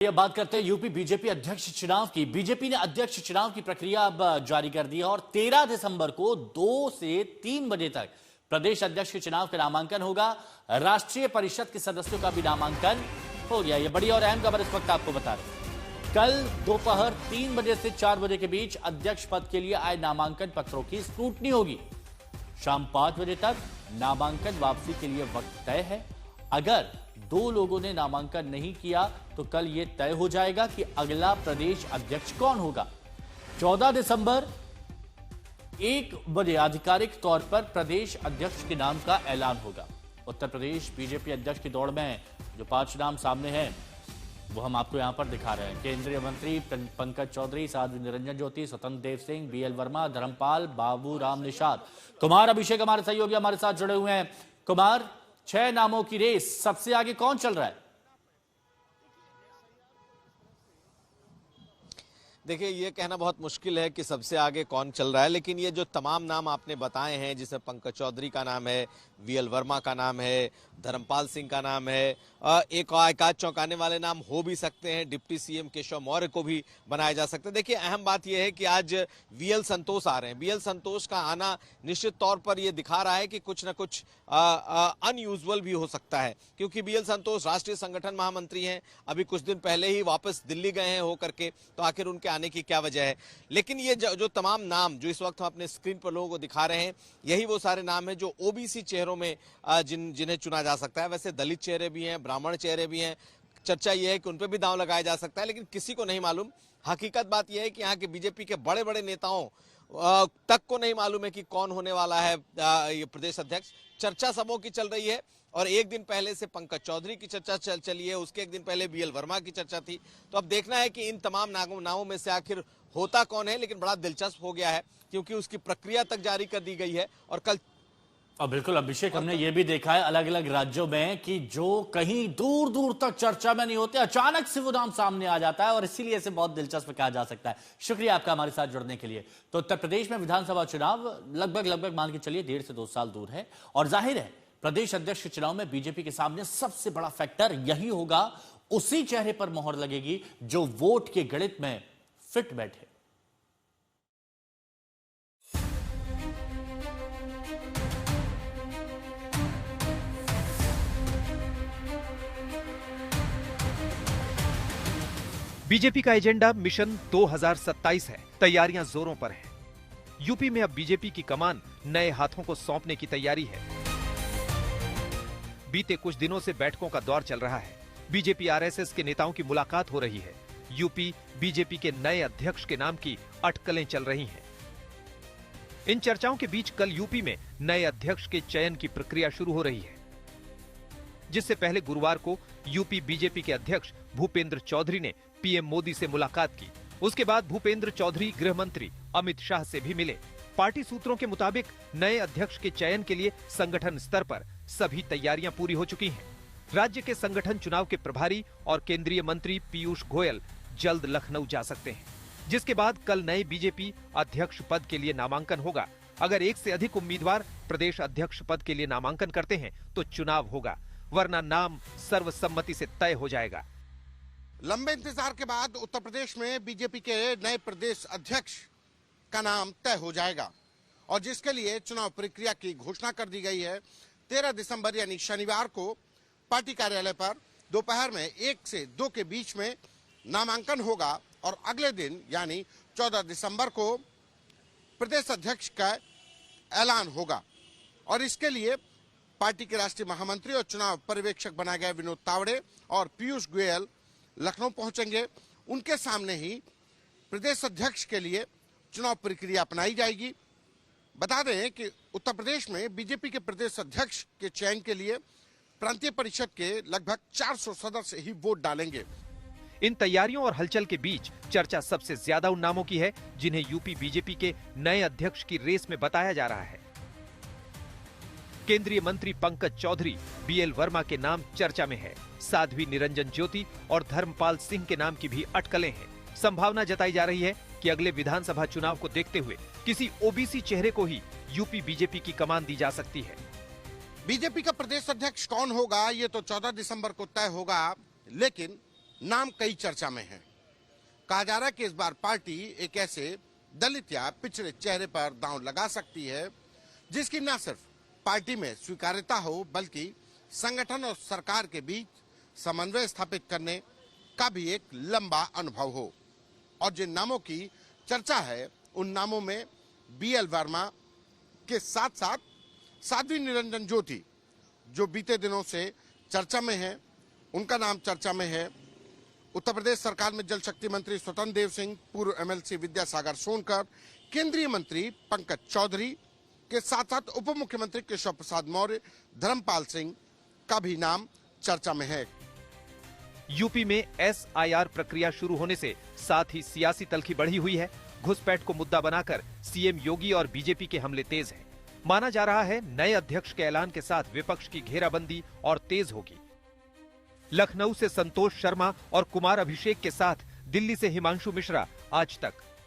अब बात करते हैं यूपी बीजेपी अध्यक्ष चुनाव की। बीजेपी ने अध्यक्ष चुनाव की प्रक्रिया अब जारी कर दी है और 13 दिसंबर को 2 से 3 बजे तक प्रदेश अध्यक्ष के चुनाव का नामांकन होगा। राष्ट्रीय परिषद के सदस्यों का भी नामांकन हो गया। यह बड़ी और अहम खबर इस वक्त आपको बता रहे हैं। कल दोपहर 3 बजे से 4 बजे के बीच अध्यक्ष पद के लिए आए नामांकन पत्रों की स्क्रूटनी होगी। शाम 5 बजे तक नामांकन वापसी के लिए वक्त तय है। अगर 2 लोगों ने नामांकन नहीं किया तो कल यह तय हो जाएगा कि अगला प्रदेश अध्यक्ष कौन होगा। 14 दिसंबर 1 बजे आधिकारिक तौर पर प्रदेश अध्यक्ष के नाम का ऐलान होगा। उत्तर प्रदेश बीजेपी अध्यक्ष की दौड़ में जो 5 नाम सामने हैं वो हम आपको यहां पर दिखा रहे हैं। केंद्रीय मंत्री पंकज चौधरी, साध्वी निरंजन ज्योति, स्वतंत्र देव सिंह, बीएल वर्मा, धर्मपाल, बाबू राम निषाद, कुमार अभिषेक हमारे सहयोगी हमारे साथ जुड़े हुए हैं। कुमार, 6 नामों की रेस, सबसे आगे कौन चल रहा है? देखिए, ये कहना बहुत मुश्किल है कि सबसे आगे कौन चल रहा है, लेकिन ये जो तमाम नाम आपने बताए हैं, जिसमें पंकज चौधरी का नाम है, वीएल वर्मा का नाम है, धर्मपाल सिंह का नाम है, एक आध चौंकाने वाले नाम हो भी सकते हैं, डिप्टी सीएम केशव मौर्य को भी बनाया जा सकता है। देखिए, अहम बात यह है कि आज वीएल संतोष आ रहे हैं। वीएल संतोष का आना निश्चित तौर पर यह दिखा रहा है कि कुछ न कुछ अनयूजुअल भी हो सकता है, क्योंकि वीएल संतोष राष्ट्रीय संगठन महामंत्री हैं। अभी कुछ दिन पहले ही वापस दिल्ली गए हैं होकर के, तो आखिर उनके आने की क्या वजह है। लेकिन ये जो तमाम नाम जो इस वक्त हम अपने स्क्रीन पर लोगों को दिखा रहे हैं, यही वो सारे नाम हैं जो ओबीसी चेहरों में जिन्हें चुना जा सकता है। वैसे दलित चेहरे भी हैं, ब्राह्मण चेहरे भी हैं। चर्चा यह है कि उन पर भी दांव लगाया जा सकता है, लेकिन किसी को नहीं मालूम। हकीकत बात यह है कि यहाँ के बीजेपी के बड़े बड़े नेताओं तक को नहीं मालूम है कि कौन होने वाला है ये प्रदेश अध्यक्ष। चर्चा सबों की चल रही है और एक दिन पहले से पंकज चौधरी की चर्चा चली है, उसके एक दिन पहले बीएल वर्मा की चर्चा थी। तो अब देखना है कि इन तमाम नामों में से आखिर होता कौन है। लेकिन बड़ा दिलचस्प हो गया है क्योंकि उसकी प्रक्रिया तक जारी कर दी गई है और कल बिल्कुल अभिषेक, हमने ये भी देखा है अलग अलग राज्यों में कि जो कहीं दूर दूर तक चर्चा में नहीं होते, अचानक से वो नाम सामने आ जाता है और इसीलिए इसे बहुत दिलचस्प कहा जा सकता है। शुक्रिया आपका हमारे साथ जुड़ने के लिए। तो उत्तर प्रदेश में विधानसभा चुनाव लगभग मान के चलिए 1.5 से 2 साल दूर है और जाहिर है प्रदेश अध्यक्ष चुनाव में बीजेपी के सामने सबसे बड़ा फैक्टर यही होगा। उसी चेहरे पर मोहर लगेगी जो वोट के गणित में फिट बैठे। बीजेपी का एजेंडा मिशन 2027 है। तैयारियां जोरों पर हैं। यूपी में अब बीजेपी की कमान नए हाथों को सौंपने की तैयारी है। बीते कुछ दिनों से बैठकों का दौर चल रहा है। बीजेपी आरएसएस के नेताओं की मुलाकात हो रही है। यूपी बीजेपी के नए अध्यक्ष के नाम की अटकलें चल रही हैं। इन चर्चाओं के बीच कल यूपी में नए अध्यक्ष के चयन की प्रक्रिया शुरू हो रही है, जिससे पहले गुरुवार को यूपी बीजेपी के अध्यक्ष भूपेंद्र चौधरी ने पीएम मोदी से मुलाकात की। उसके बाद भूपेंद्र चौधरी गृह मंत्री अमित शाह से भी मिले। पार्टी सूत्रों के मुताबिक नए अध्यक्ष के चयन के लिए संगठन स्तर पर सभी तैयारियां पूरी हो चुकी हैं। राज्य के संगठन चुनाव के प्रभारी और केंद्रीय मंत्री पीयूष गोयल जल्द लखनऊ जा सकते हैं, जिसके बाद कल नए बीजेपी अध्यक्ष पद के लिए नामांकन होगा। अगर 1 से अधिक उम्मीदवार प्रदेश अध्यक्ष पद के लिए नामांकन करते हैं तो चुनाव होगा, वरना नाम सर्वसम्मति से तय हो जाएगा। लंबे इंतजार के बाद उत्तर प्रदेश में बीजेपी के नए प्रदेश अध्यक्ष का नाम तय हो जाएगा और जिसके लिए चुनाव प्रक्रिया की घोषणा कर दी गई है। 13 दिसंबर यानी शनिवार को पार्टी कार्यालय पर दोपहर में 1 से 2 के बीच में नामांकन होगा और अगले दिन यानी 14 दिसंबर को प्रदेश अध्यक्ष का ऐलान होगा। और इसके लिए पार्टी के राष्ट्रीय महामंत्री और चुनाव पर्यवेक्षक बनाए गए विनोद तावड़े और पीयूष गोयल लखनऊ पहुंचेंगे। उनके सामने ही प्रदेश अध्यक्ष के लिए चुनाव प्रक्रिया अपनाई जाएगी। बता दें कि उत्तर प्रदेश में बीजेपी के प्रदेश अध्यक्ष के चयन के लिए प्रांतीय परिषद के लगभग 400 सदस्य ही वोट डालेंगे। इन तैयारियों और हलचल के बीच चर्चा सबसे ज्यादा उन नामों की है जिन्हें यूपी बीजेपी के नए अध्यक्ष की रेस में बताया जा रहा है। केंद्रीय मंत्री पंकज चौधरी, बीएल वर्मा के नाम चर्चा में है। साध्वी निरंजन ज्योति और धर्मपाल सिंह के नाम की भी अटकलें हैं। संभावना जताई जा रही है कि अगले विधानसभा चुनाव को देखते हुए किसी ओबीसी चेहरे को ही यूपी बीजेपी की कमान दी जा सकती है। बीजेपी का प्रदेश अध्यक्ष कौन होगा ये तो 14 दिसंबर को तय होगा, लेकिन नाम कई चर्चा में हैं। कहा जा रहा है कि इस बार पार्टी एक ऐसे दलित या पिछड़े चेहरे पर दांव लगा सकती है जिसकी न सिर्फ पार्टी में स्वीकार्यता हो बल्कि संगठन और सरकार के बीच समन्वय स्थापित करने का भी एक लंबा अनुभव हो। और जिन नामों की चर्चा है उन नामों में बीएल वर्मा के साथ साथ साध्वी निरंजन ज्योति जो बीते दिनों से चर्चा में है, उनका नाम चर्चा में है। उत्तर प्रदेश सरकार में जल शक्ति मंत्री स्वतंत्र देव सिंह, पूर्व एमएलसी विद्यासागर सोनकर, केंद्रीय मंत्री पंकज चौधरी के साथ साथ उप मुख्यमंत्री केशव प्रसाद मौर्य, धर्मपाल सिंह का भी नाम चर्चा में है। यूपी में एसआईआर प्रक्रिया शुरू होने से साथ ही सियासी तल्खी बढ़ी हुई है। घुसपैठ को मुद्दा बनाकर सीएम योगी और बीजेपी के हमले तेज हैं। माना जा रहा है नए अध्यक्ष के ऐलान के साथ विपक्ष की घेराबंदी और तेज होगी। लखनऊ से संतोष शर्मा और कुमार अभिषेक के साथ दिल्ली से हिमांशु मिश्रा आज तक